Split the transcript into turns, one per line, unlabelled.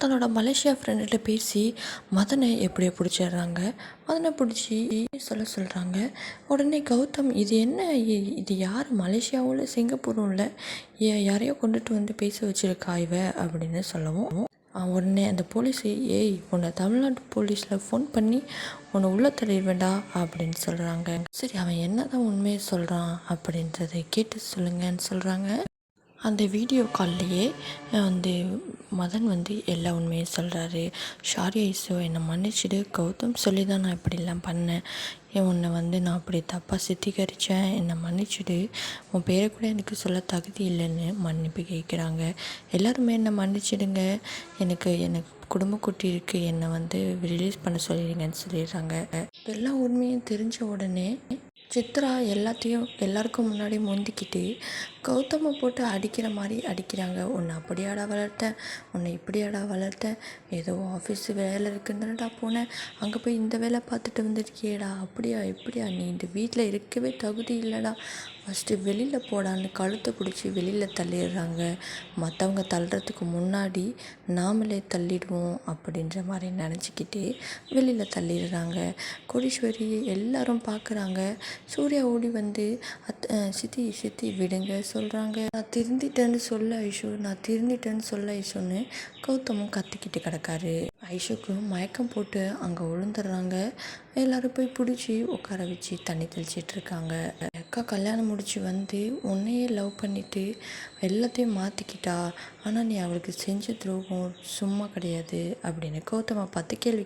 தன்னோட மலேசியா ஃப்ரெண்டுகிட்ட பேசி மதனை எப்படியோ பிடிச்சிடுறாங்க. மதனை பிடிச்சி சொல்கிறாங்க. உடனே கௌதம், இது என்ன, இது யார், மலேசியாவும் இல்லை சிங்கப்பூரும் இல்லை, யாரையோ கொண்டுட்டு வந்து பேச வச்சுருக்கா இவ அப்படின்னு சொல்லவும், உடனே அந்த போலீஸ், ஏய் உன்னை தமிழ்நாட்டு போலீஸில் ஃபோன் பண்ணி உன்னை உள்ளே தள்ளிடுவேண்டா அப்படின்னு சொல்கிறாங்க. சரி, அவன் என்ன தான் உண்மையை சொல்கிறான் அப்படின்றத கேட்டு சொல்லுங்கன்னு சொல்கிறாங்க. அந்த வீடியோ கால்லையே மதன் எல்லா உண்மையும் சொல்கிறாரு. ஷாரி ஐசோ, என்னை மன்னிச்சிடு, கௌதம் சொல்லி தான் நான் இப்படிலாம் பண்ணேன், உன்னை நான் அப்படி தப்பாக சித்தரித்தேன், என்னை மன்னிச்சிடு, உன் பேரை கூட எனக்கு சொல்ல தகுதி இல்லைன்னு மன்னிப்பு கேட்குறாங்க. எல்லாருமே என்னை மன்னிச்சிடுங்க, எனக்கு குடும்ப குட்டி இருக்குது, என்னை ரிலீஸ் பண்ண சொல்லிடுங்கன்னு சொல்லிடுறாங்க. எல்லா உண்மையும் தெரிஞ்ச உடனே சித்ரா எல்லாருக்கும் முன்னாடி முந்திக்கிட்டு கௌதமை போட்டு அடிக்கிற மாதிரி அடிக்கிறாங்க. உன்னை அப்படியாடா வளர்த்தேன், உன்னை இப்படியாடா வளர்த்தேன், ஏதோ ஆஃபீஸ் வேலை இருக்குதுன்னுடா போனேன், அங்கே போய் இந்த வேலை பார்த்துட்டு வந்துருக்கியேடா, அப்படியா இப்படியா, நீ இந்த வீட்டில் இருக்கவே தகுதி இல்லைடா, ஃபஸ்ட்டு வெளியில் போடான்னு கழுத்தை பிடிச்சி வெளியில் தள்ளிடுறாங்க. மற்றவங்க தள்ளுறதுக்கு முன்னாடி நாமளே தள்ளிடுவோம் அப்படின்ற மாதிரி நினச்சிக்கிட்டு வெளியில் தள்ளிடுறாங்க. கோடீஸ்வரி எல்லாரும் பார்க்குறாங்க. சூர்யா ஓடி வந்து சித்தி விடுங்க சொல்கிறாங்க. நான் திருந்திட்டேன்னு சொல்ல ஐஷு, நான் திருந்திட்டேன்னு சொல்ல ஐஷுன்னு கௌதமும் கத்திக்கிட்டு கிடக்காரு. ஐஷுக்கு மயக்கம் போட்டு அங்கே விழுந்துடுறாங்க. எல்லோரும் போய் பிடிச்சி உட்கார வச்சு தண்ணி தெளிச்சிட்ருக்காங்க. அக்கா கல்யாணம் முடிச்சு வந்து உன்னையே லவ் பண்ணிவிட்டு எல்லாத்தையும் மாற்றிக்கிட்டா, ஆனால் நீ அவளுக்கு செஞ்ச துரோகம் சும்மா கிடையாது அப்படின்னு கௌதமை பார்த்து கேள்வி